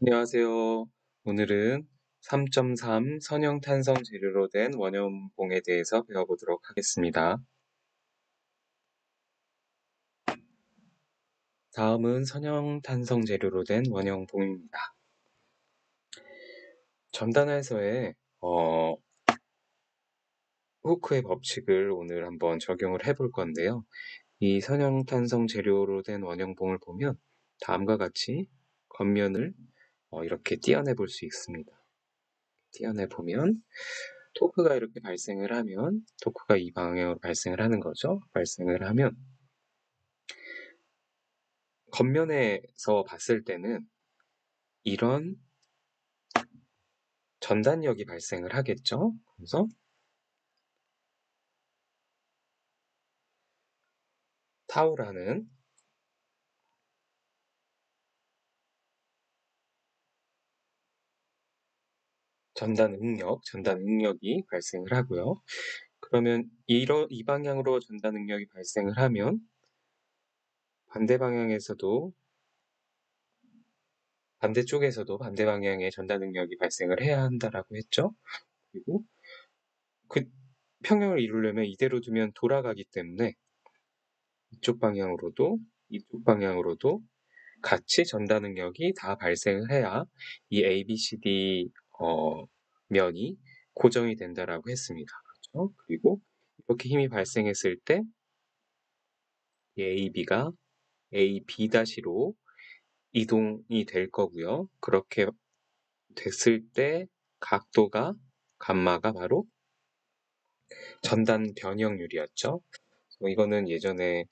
안녕하세요. 오늘은 3.3 선형탄성 재료로 된 원형봉에 대해서 배워보도록 하겠습니다. 다음은 선형탄성 재료로 된 원형봉입니다. 전단에서의 후크의 법칙을 오늘 한번 적용을 해볼 건데요. 이 선형탄성 재료로 된 원형봉을 보면 다음과 같이 겉면을 이렇게 떼어내 볼 수 있습니다. 떼어내 보면 토크가 이렇게 발생을 하면 토크가 이 방향으로 발생을 하는 거죠. 발생을 하면 겉면에서 봤을 때는 이런 전단력이 발생을 하겠죠. 그래서 타우라는 전단 응력이 발생을 하고요. 그러면 이 방향으로 전단 응력이 발생을 하면 반대쪽에서도 반대 방향의 전단 응력이 발생을 해야 한다라고 했죠. 그리고 그 평형을 이루려면 이대로 두면 돌아가기 때문에 이쪽 방향으로도 같이 전단 응력이 다 발생을 해야 이 ABCD 면이 고정이 된다라고 했습니다. 그렇죠? 그리고 이렇게 힘이 발생했을 때 AB가 AB-로 이동이 될 거고요. 그렇게 됐을 때 감마가 바로 전단 변형률이었죠. 이거는 예전에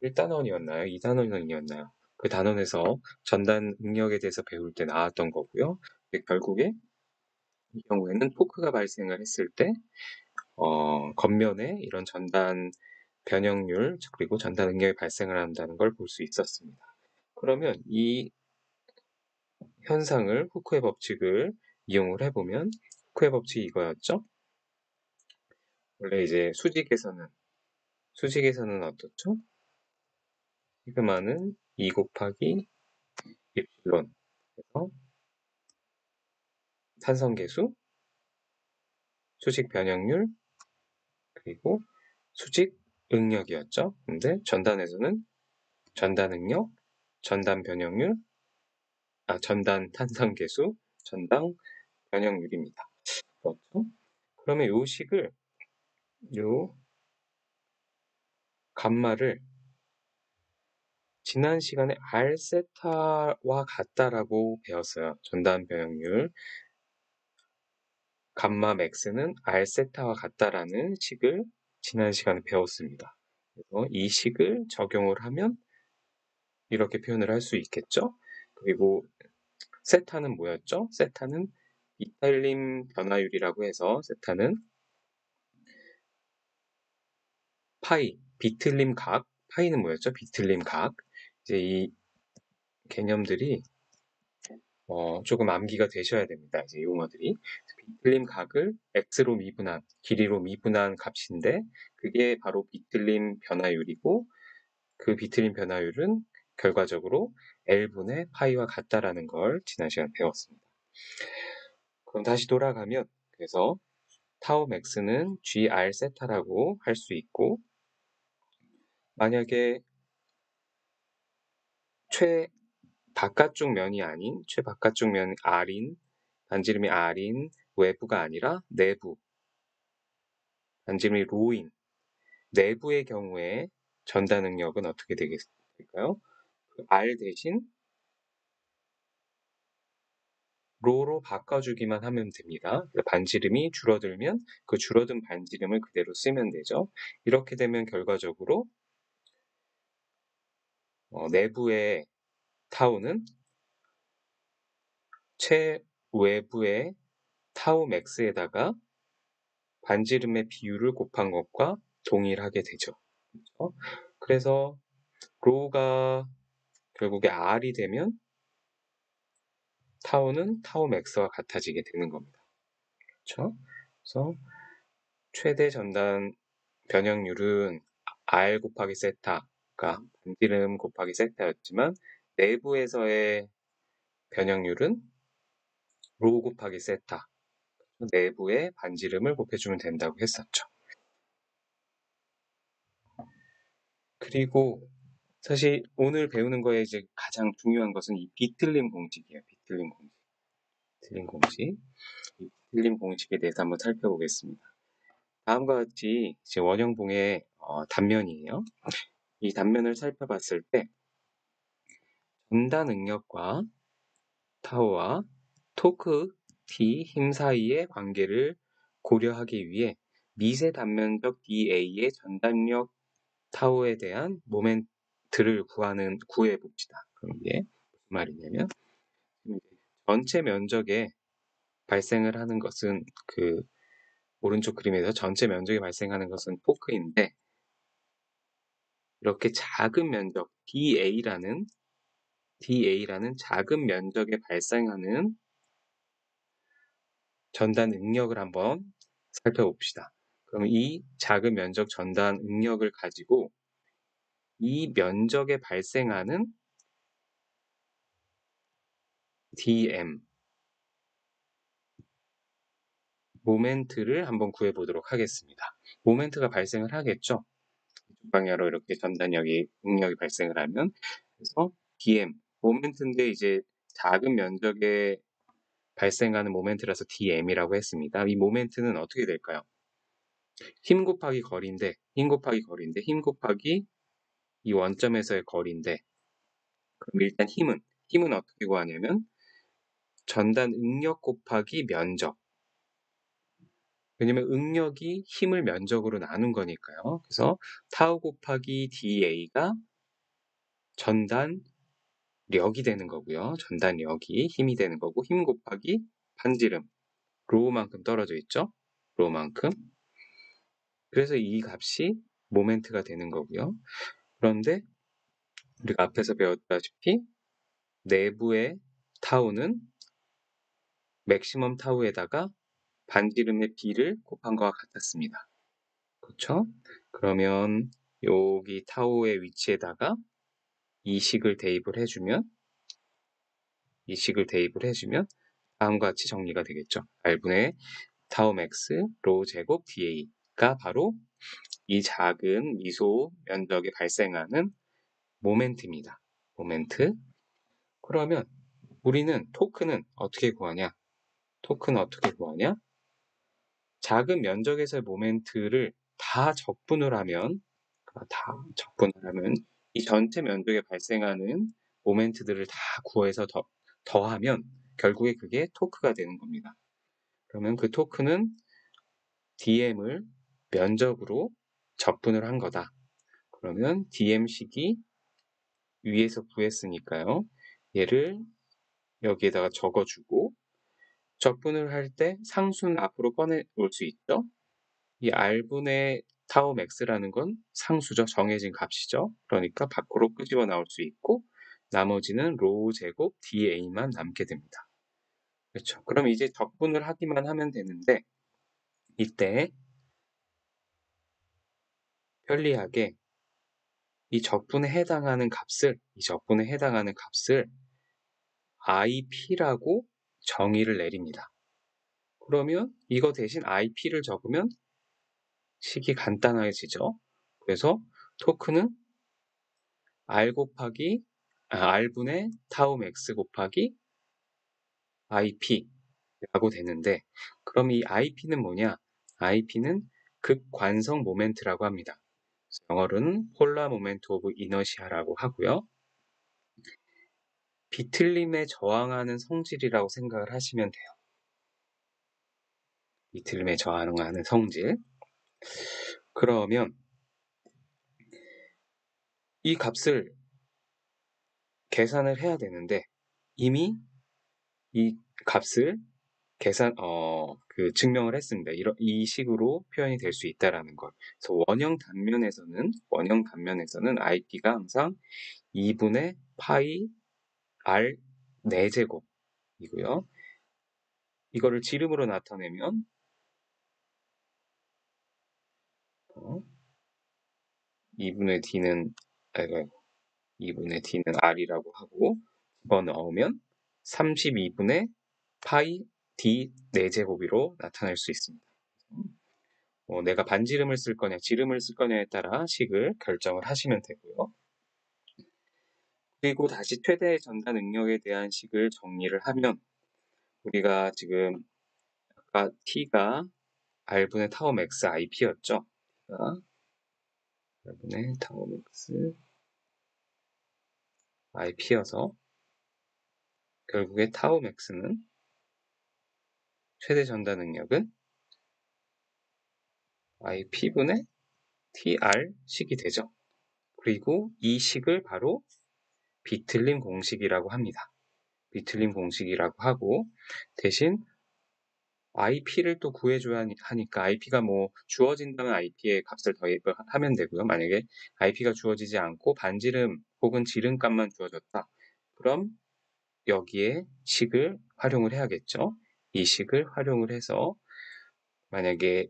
1단원이었나요? 2단원이었나요? 그 단원에서 전단 응력에 대해서 배울 때 나왔던 거고요. 결국에 이 경우에는 토크가 발생을 했을 때 겉면에 이런 전단 변형률 그리고 전단 응력이 발생을 한다는 걸 볼 수 있었습니다. 그러면 이 현상을 후크의 법칙을 이용을 해보면 후크의 법칙이 이거였죠. 원래 이제 수직에서는 어떻죠? 시그마는 2 곱하기 입실론 그래서 산성계수, 수직 변형률, 그리고 수직 응력이었죠. 근데 전단에서는 전단 응력, 전단 변형률, 전단 탄성계수, 전단 변형률입니다. 그렇죠? 그러면 요 감마를 지난 시간에 R세타와 같다라고 배웠어요. 전단 변형률. 감마 맥스는 R세타와 같다라는 식을 지난 시간에 배웠습니다. 그래서 이 식을 적용을 하면 이렇게 표현을 할 수 있겠죠. 그리고 세타는 뭐였죠? 세타는 이탈림 변화율이라고 해서 세타는 비틀림 각, 파이는 뭐였죠? 비틀림 각. 이제 이 개념들이 조금 암기가 되셔야 됩니다. 이제 용어들이. 비틀림 각을 x로 미분한, 길이로 미분한 값인데 그게 바로 비틀림 변화율이고 그 비틀림 변화율은 결과적으로 L분의 파이와 같다라는 걸 지난 시간에 배웠습니다. 그럼 다시 돌아가면 그래서 타우 맥스는 GR 세타라고 할 수 있고 만약에 바깥쪽 면이 아닌 최바깥쪽 면 R인 반지름이 R인 외부가 아니라 내부 반지름이 로인 내부의 경우에 전단 응력은 어떻게 될까요? R 대신 로로 바꿔주기만 하면 됩니다. 반지름이 줄어들면 그 줄어든 반지름을 그대로 쓰면 되죠. 이렇게 되면 결과적으로 내부의 타우는 최외부의 타우 맥스에다가 반지름의 비율을 곱한 것과 동일하게 되죠. 그렇죠? 그래서 로가 결국에 R이 되면 타우는 타우 맥스와 같아지게 되는 겁니다. 그렇죠? 그래서 최대 전단 변형률은 R 곱하기 세타가 반지름 곱하기 세타였지만 내부에서의 변형률은 로 곱하기 세타. 내부의 반지름을 곱해주면 된다고 했었죠. 그리고 사실 오늘 배우는 거에 이제 가장 중요한 것은 이 비틀림 공식이에요. 비틀림 공식. 비틀림 공식. 이 비틀림 공식에 대해서 한번 살펴보겠습니다. 다음과 같이 이제 원형봉의 단면이에요. 이 단면을 살펴봤을 때 전단 응력과 타워와 토크 T 힘 사이의 관계를 고려하기 위해 미세 단면적 DA의 전단력 타워에 대한 모멘트를 구해 봅시다. 그럼 이게 무슨 말이냐면 전체 면적에 발생을 하는 것은 그 오른쪽 그림에서 전체 면적에 발생하는 것은 토크인데 이렇게 작은 면적 DA라는 작은 면적에 발생하는 전단 응력을 한번 살펴봅시다. 그럼 이 작은 면적 전단 응력을 가지고 이 면적에 발생하는 DM 모멘트를 한번 구해보도록 하겠습니다. 모멘트가 발생을 하겠죠. 이쪽 방향으로 이렇게 전단력이 응력이 발생을 하면 그래서 DM 모멘트인데 이제 작은 면적에 발생하는 모멘트라서 DM이라고 했습니다. 이 모멘트는 어떻게 될까요? 힘 곱하기 거리인데 힘 곱하기 이 원점에서의 거리인데 그럼 일단 힘은 어떻게 구하냐면 전단 응력 곱하기 면적. 왜냐면 응력이 힘을 면적으로 나눈 거니까요. 그래서 타우 곱하기 DA가 전단력이 되는 거고요. 전단력이 힘이 되는 거고 힘 곱하기 반지름 로우만큼 떨어져 있죠. 로우만큼. 그래서 이 값이 모멘트가 되는 거고요. 그런데 우리가 앞에서 배웠다시피 내부의 타우는 맥시멈 타우에다가 반지름의 B를 곱한 것과 같았습니다. 그렇죠? 그러면 여기 타우의 위치에다가 이 식을 대입을 해주면 다음과 같이 정리가 되겠죠. R분의 타우 맥스 로 제곱 DA가 바로 이 작은 미소 면적에 발생하는 모멘트입니다. 모멘트. 그러면 우리는 토크는 어떻게 구하냐? 작은 면적에서의 모멘트를 다 적분을 하면 이 전체 면적에 발생하는 모멘트들을 다 구해서 더하면 결국에 그게 토크가 되는 겁니다. 그러면 그 토크는 DM을 면적으로 적분을 한 거다. 그러면 DM식이 위에서 구했으니까요. 얘를 여기에다가 적어주고 적분을 할 때 상수는 앞으로 꺼내올 수 있죠. 이 R분의 타우 맥스라는 건 상수죠. 정해진 값이죠. 그러니까 밖으로 끄집어 나올 수 있고 나머지는 로우 제곱 DA만 남게 됩니다. 그렇죠. 그럼 이제 적분을 하기만 하면 되는데 이때 편리하게 이 적분에 해당하는 값을 IP라고 정의를 내립니다. 그러면 이거 대신 IP를 적으면 식이 간단해지죠. 그래서 토크는 R분의 타우 맥스 곱하기 IP라고 되는데 그럼 이 IP는 뭐냐? IP는 극관성 모멘트라고 합니다. 영어로는 폴라 모멘트 오브 이너시아라고 하고요. 비틀림에 저항하는 성질이라고 생각을 하시면 돼요. 비틀림에 저항하는 성질. 그러면 이 값을 계산을 해야 되는데 이미 이 값을 증명을 했습니다. 이 식으로 표현이 될 수 있다라는 걸. 그래서 원형 단면에서는 IP가 항상 2분의 파이 R 4제곱이고요. 이거를 지름으로 나타내면 2분의 D는 R이라고 하고 집어넣으면 32분의 파이 d 4제곱으로 나타낼 수 있습니다. 내가 반지름을 쓸 거냐 지름을 쓸 거냐에 따라 식을 결정을 하시면 되고요. 그리고 다시 최대 전달 능력에 대한 식을 정리를 하면 우리가 지금 아까 t가 r분의 타우 맥스 ip였죠. r분의 타우 맥스 ip여서 결국에 타우 맥스는 최대 전달 능력은 ip분의 tr 식이 되죠. 그리고 이 식을 바로 비틀림 공식이라고 합니다. 비틀림 공식이라고 하고 대신 IP를 또 구해줘야 하니까 IP가 뭐 주어진다면 IP의 값을 더하면 되고요. 만약에 IP가 주어지지 않고 반지름 혹은 지름값만 주어졌다. 그럼 여기에 식을 활용을 해야겠죠. 이 식을 활용을 해서 만약에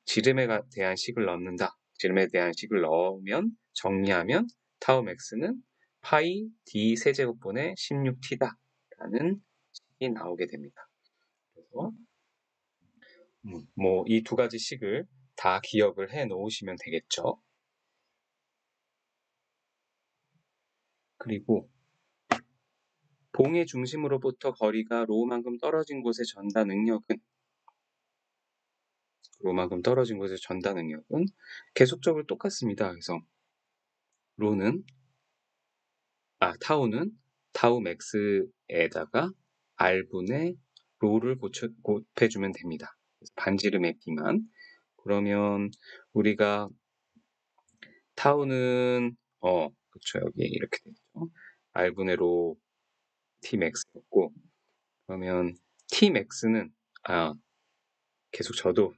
지름에 대한 식을 넣는다. 지름에 대한 식을 넣으면 정리하면 타우 맥스는 파이 d 세제곱분의 16t다 라는 식이 나오게 됩니다. 그래서 뭐 이 두 가지 식을 다 기억을 해 놓으시면 되겠죠. 그리고 봉의 중심으로부터 거리가 로우만큼 떨어진 곳의 전달 능력은 계속적으로 똑같습니다. 그래서 타우는 타우 맥스에다가 r분의 로를 곱해주면 됩니다. 반지름의 b만. 그러면 우리가 타우는 그렇죠. 여기 이렇게 되죠. r분의 로 tmax였고 그러면 tmax는 계속 저도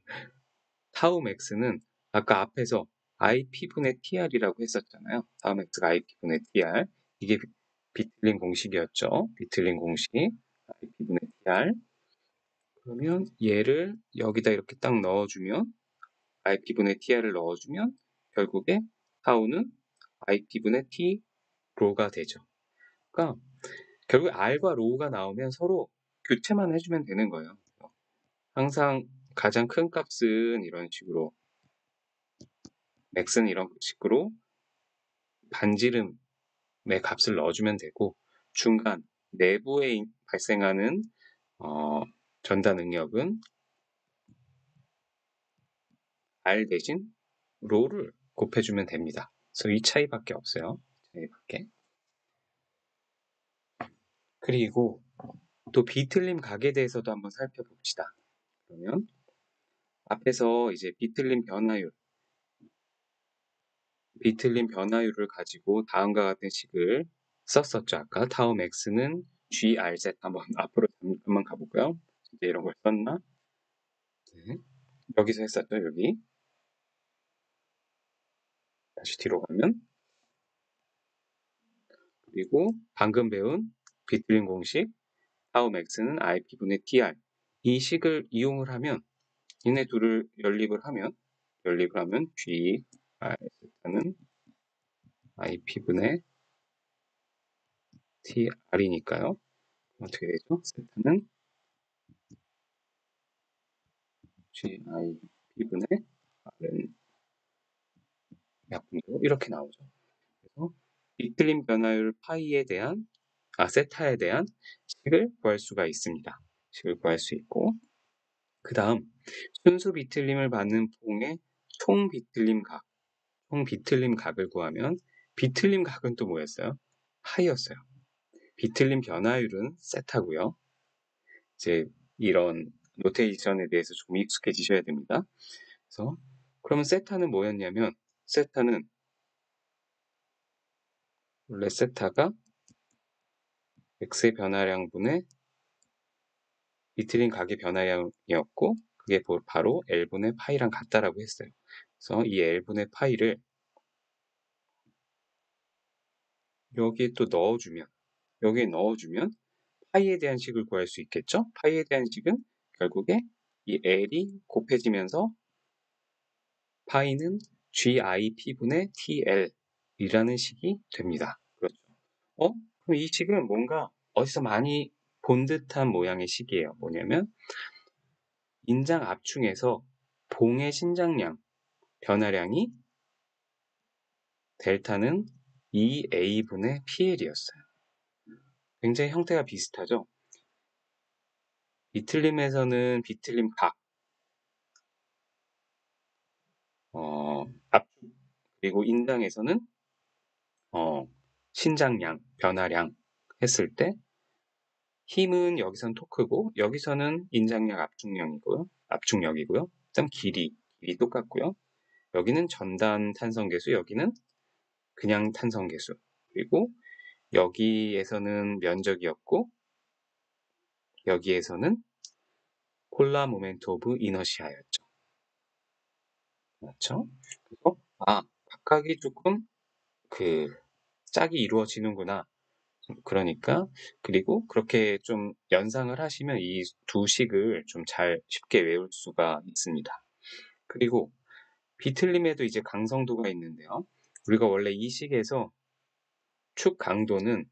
타우 max는 아까 앞에서 ip분의 tr이라고 했었잖아요. 타우 max가 ip분의 tr 이게 비틀린 공식이었죠. 비틀린 공식 ip분의 tr 그러면 얘를 여기다 이렇게 딱 넣어주면 ip분의 tr을 넣어주면 결국에 타우는 ip분의 t 로가 되죠. 그러니까 결국 r과 로우가 나오면 서로 교체만 해주면 되는 거예요. 항상 가장 큰 값은 이런 식으로 max는 이런 식으로 반지름의 값을 넣어주면 되고 중간 내부에 발생하는 전달 능력은 r 대신 로를 곱해주면 됩니다. 그래서 이 차이밖에 없어요. 차이밖에. 그리고 또 비틀림 각에 대해서도 한번 살펴봅시다. 그러면 앞에서 이제 비틀림 변화율을 가지고 다음과 같은 식을 썼었죠. 아까 타우 max는 grz 앞으로 한번 가볼까요? 이제 이런 걸 썼나? 네. 여기서 했었죠. 여기 다시 뒤로 가면 그리고 방금 배운 비틀림 공식 타우 max는 ip분의 tr 이 식을 이용을 하면 얘네 둘을 연립을 하면 grz는 ip분의 tr이니까요. 어떻게 되죠? 세타는 gip분의 rn 약분으로 이렇게 나오죠. 그래서 비틀림 변화율 세타에 대한 식을 구할 수가 있습니다. 식을 구할 수 있고 그 다음 순수 비틀림을 받는 봉의 총 비틀림 각을 구하면 비틀림 각은 또 뭐였어요? 파이였어요. 비틀림 변화율은 세타고요. 이제 이런 노테이션에 대해서 좀 익숙해지셔야 됩니다. 그래서 그러면 세타는 뭐였냐면 세타는 원래 세타가 x의 변화량분의 비틀림 각의 변화량이었고 그게 바로 L분의 파이랑 같다라고 했어요. 그래서 이 L분의 파이를 여기에 넣어주면 파이에 대한 식을 구할 수 있겠죠? 파이에 대한 식은 결국에 이 L이 곱해지면서 파이는 GIP분의 TL이라는 식이 됩니다. 그렇죠. 그럼 이 식은 뭔가 어디서 많이 본듯한 모양의 식이에요. 뭐냐면 인장 압축에서 봉의 신장량, 변화량이 델타는 2a분의 PL이었어요. 굉장히 형태가 비슷하죠? 비틀림에서는 비틀림 각, 압축, 그리고 인장에서는 신장량, 변화량 했을 때 힘은 여기선 토크고 여기서는 인장량 압축력이고요. 그다음 길이 똑같고요. 여기는 전단 탄성계수, 여기는 그냥 탄성계수. 그리고 여기에서는 면적이었고 여기에서는 폴라 모멘트 오브 이너시아였죠. 맞죠? 그래서 각각이 조금 짝이 이루어지는구나. 그러니까 그리고 그렇게 좀 연상을 하시면 이 두 식을 좀 잘 쉽게 외울 수가 있습니다. 그리고 비틀림에도 이제 강성도가 있는데요. 우리가 원래 이 식에서 축 강도는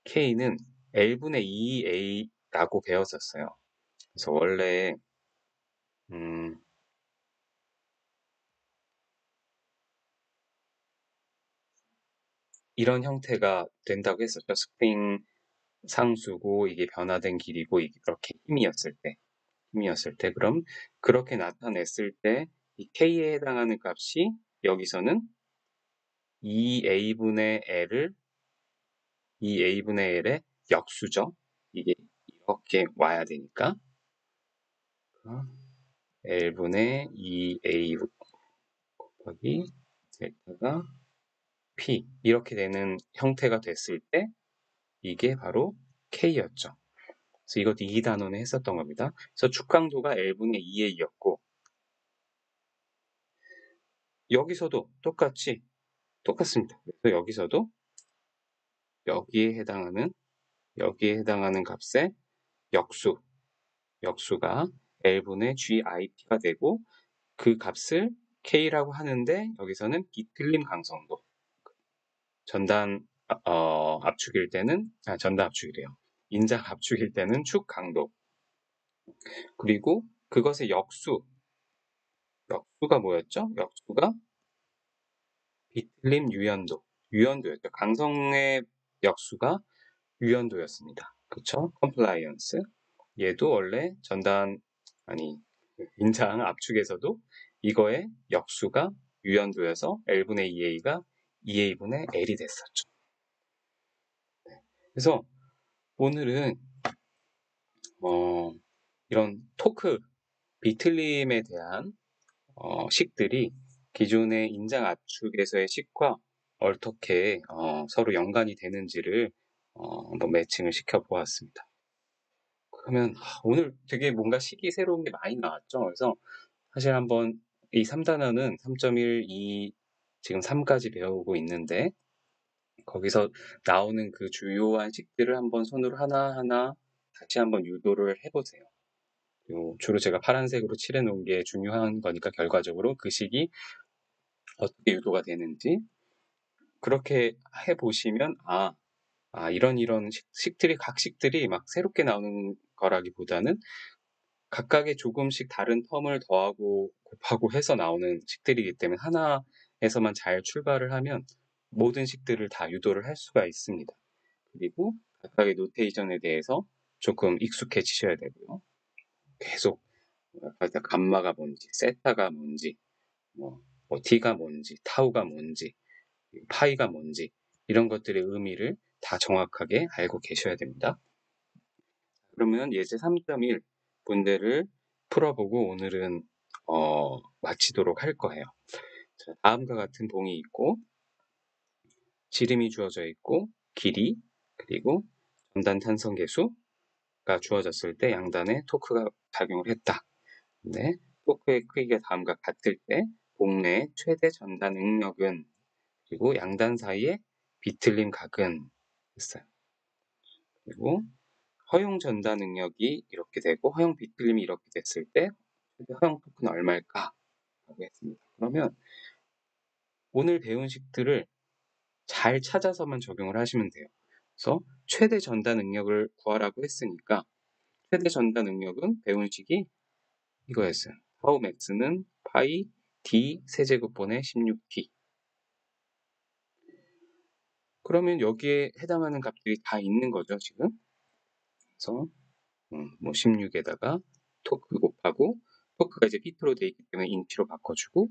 K는 L분의 2A라고 배웠었어요. 그래서 원래 이런 형태가 된다고 했었죠. 스프링 상수고 이게 변화된 길이고 이렇게 힘이었을 때 그럼 그렇게 나타냈을 때 이 K에 해당하는 값이 여기서는 2A분의 L의 역수죠. 이게 이렇게 와야 되니까 L분의 2A 곱하기 델타가 P 이렇게 되는 형태가 됐을 때 이게 바로 K였죠. 그래서 이것도 2단원에 했었던 겁니다. 그래서 축강도가 L분의 2A였고 여기서도 똑같습니다. 그래서 여기서도 여기에 해당하는 값의 역수가 L분의 GIP가 되고 그 값을 K라고 하는데 여기서는 비틀림 강성도 전단 압축일 때는 전단 압축이래요. 인장 압축일 때는 축 강도 그리고 그것의 역수가 뭐였죠? 역수가 비틀림 유연도였죠. 강성의 역수가 유연도였습니다. 그쵸? 컴플라이언스 얘도 원래 인장 압축에서도 이거의 역수가 유연도여서 L분의 2A가 2A분의 L이 됐었죠. 그래서 오늘은 이런 비틀림에 대한 식들이 기존의 인장 압축에서의 식과 어떻게 서로 연관이 되는지를 한번 매칭을 시켜보았습니다. 그러면 오늘 되게 뭔가 식이 새로운 게 많이 나왔죠. 그래서 사실 한번 이 3단원은 3.1, 2, 지금 3까지 배우고 있는데 거기서 나오는 그 주요한 식들을 한번 손으로 하나하나 다시 한번 유도를 해보세요. 그리고 주로 제가 파란색으로 칠해 놓은 게 중요한 거니까 결과적으로 그 식이 어떻게 유도가 되는지 그렇게 해보시면 이런 식들이 각 식들이 막 새롭게 나오는 거라기보다는 각각의 조금씩 다른 텀을 더하고 곱하고 해서 나오는 식들이기 때문에 하나에서만 잘 출발을 하면 모든 식들을 다 유도를 할 수가 있습니다. 그리고 각각의 노테이션에 대해서 조금 익숙해지셔야 되고요. 계속 감마가 뭔지, 세타가 뭔지, 뭐 T가 뭔지, 타우가 뭔지, 파이가 뭔지 이런 것들의 의미를 다 정확하게 알고 계셔야 됩니다. 그러면 예제 3.1 문제를 풀어보고 오늘은 마치도록 할 거예요. 자, 다음과 같은 봉이 있고 지름이 주어져 있고 길이 그리고 전단 탄성 계수가 주어졌을 때 양단에 토크가 작용을 했다. 네, 토크의 크기가 다음과 같을 때 봉 내 최대 전단 응력은 그리고 양단 사이의 비틀림 각은 있어요. 그리고 허용 전단 능력이 이렇게 되고 허용 비틀림이 이렇게 됐을 때 허용 토크는 얼마일까? 라고 했습니다. 그러면 오늘 배운 식들을 잘 찾아서만 적용을 하시면 돼요. 그래서 최대 전다 능력을 구하라고 했으니까 최대 전다 능력은 배운 식이 이거였어요. 타우 맥스는 파이 d 세제곱분의 16t. 그러면 여기에 해당하는 값들이 다 있는 거죠, 지금. 그래서 뭐 16에다가 토크 곱하고 토크가 이제 비트로 돼 있기 때문에 인치로 바꿔주고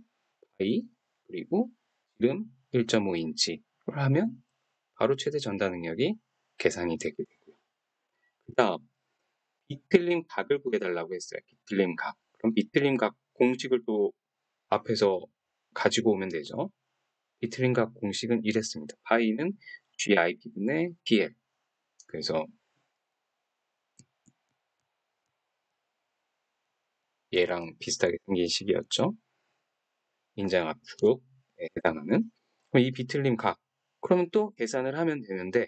파이 그리고 지름 1.5인치를 하면 바로 최대 전다 능력이 계산이 되게 되고요. 그 다음 비틀림 각을 구해달라고 했어요. 비틀림 각. 그럼 비틀림 각 공식을 또 앞에서 가지고 오면 되죠. 비틀림 각 공식은 이랬습니다. 파이는 GIP분의 DL. 그래서 얘랑 비슷하게 생긴 식이었죠. 인장압축에 해당하는. 그럼 이 비틀림 각. 그러면 또 계산을 하면 되는데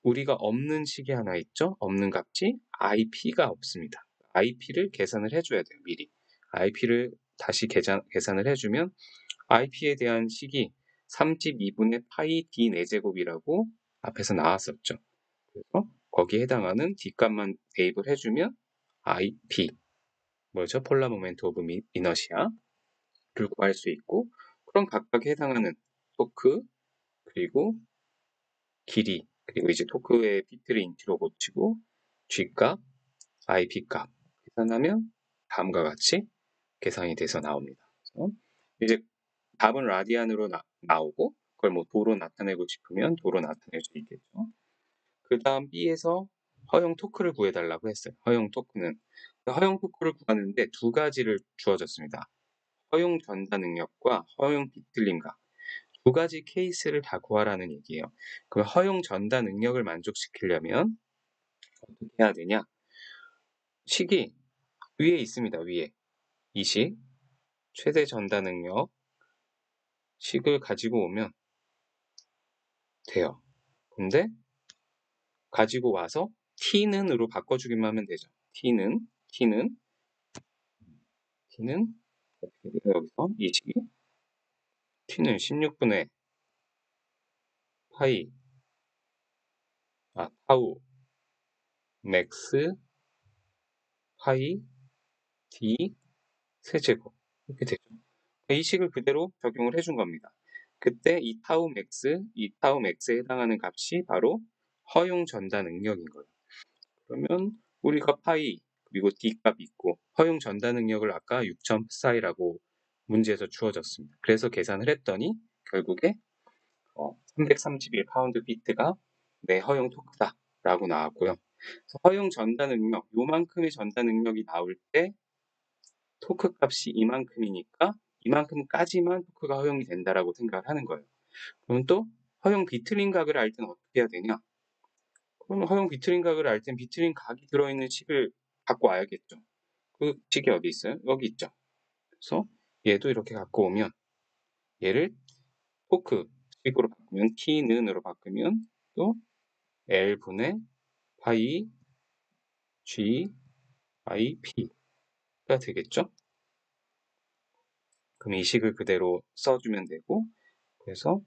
우리가 없는 식이 하나 있죠. 없는 값이 IP가 없습니다. IP를 계산을 해줘야 돼요. 미리. IP를 다시 계산을 해주면 IP에 대한 식이 32분의 파이 D 4제곱이라고 앞에서 나왔었죠. 그래서 거기에 해당하는 D값만 대입을 해주면 IP, 뭐죠? 폴라 모멘트 오브 이너시아를 구할 수 있고 그럼 각각에 해당하는 토크, 그리고 길이, 그리고 이제 토크의 피트를 인치로 고치고 G값, IP값 계산하면 다음과 같이 계산이 돼서 나옵니다. 그래서 이제 답은 라디안으로 나오고 그걸 뭐 도로 나타내고 싶으면 도로 나타낼 수 있겠죠. 그 다음 B에서 허용 토크를 구해달라고 했어요. 허용 토크는 허용 토크를 구하는데 두 가지를 주어졌습니다. 허용 전다 능력과 허용 비틀림각 두 가지 케이스를 다 구하라는 얘기예요. 그럼 허용 전다 능력을 만족시키려면 어떻게 해야 되냐? 식이 위에 있습니다. 위에 이 식 최대 전다 능력 식을 가지고 오면 돼요. 근데 가지고 와서 t는으로 바꿔주기만 하면 되죠. t는 어떻게 돼요? 여기서 이 식이 t는 16분의 파이 타우 맥스 파이 d 세제곱 이렇게 되죠. 이 식을 그대로 적용을 해준 겁니다. 그때 이 타우 맥스에 해당하는 값이 바로 허용 전다 능력인 거예요. 그러면 우리가 파이 그리고 d 값이 있고 허용 전다 능력을 아까 6.4이라고 문제에서 주어졌습니다. 그래서 계산을 했더니 결국에 331 파운드 피트가 내 허용 토크다 라고 나왔고요. 허용 전다 능력, 요만큼의 전다 능력이 나올 때 토크 값이 이만큼이니까 이만큼까지만 토크가 허용이 된다라고 생각을 하는 거예요. 그럼 또 허용 비틀린 각을 알 때는 어떻게 해야 되냐? 그럼 허용 비틀린 각을 알 땐 비틀린 각이 들어있는 식을 갖고 와야겠죠. 그 식이 어디 있어요? 여기 있죠. 그래서 얘도 이렇게 갖고 오면 얘를 토크 식으로 바꾸면 t는으로 바꾸면 또 L분의 파이 G I P가 되겠죠? 그럼 이 식을 그대로 써주면 되고 그래서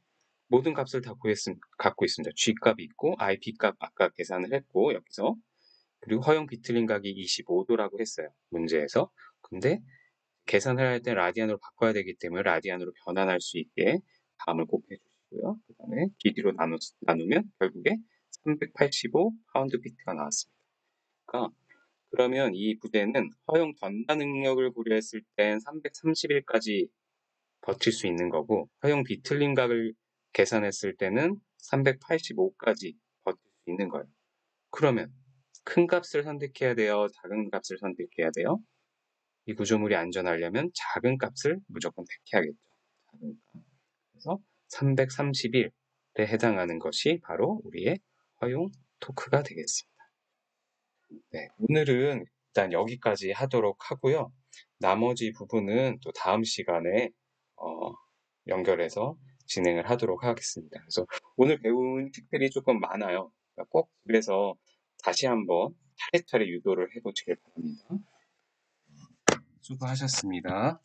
모든 값을 다 갖고 있습니다. G값이 있고 IP값 아까 계산을 했고 여기서 그리고 허용 비틀린 각이 25도라고 했어요. 문제에서. 근데 계산을 할 때 라디안으로 바꿔야 되기 때문에 라디안으로 변환할 수 있게 다음을 곱해 주시고요. 그 다음에 길이로 나누면 결국에 385 파운드 피트가 나왔습니다. 그러면 이 부대는 허용 전다 능력을 고려했을 땐 331까지 버틸 수 있는 거고 허용 비틀림 각을 계산했을 때는 385까지 버틸 수 있는 거예요. 그러면 큰 값을 선택해야 돼요? 작은 값을 선택해야 돼요? 이 구조물이 안전하려면 작은 값을 무조건 택해야겠죠. 작은 값. 그래서 331에 해당하는 것이 바로 우리의 허용 토크가 되겠습니다. 네, 오늘은 일단 여기까지 하도록 하고요. 나머지 부분은 또 다음 시간에 연결해서 진행을 하도록 하겠습니다. 그래서 오늘 배운 팁들이 조금 많아요. 그러니까 꼭 집에서 다시 한번 차례차례 유도를 해보시길 바랍니다. 수고하셨습니다.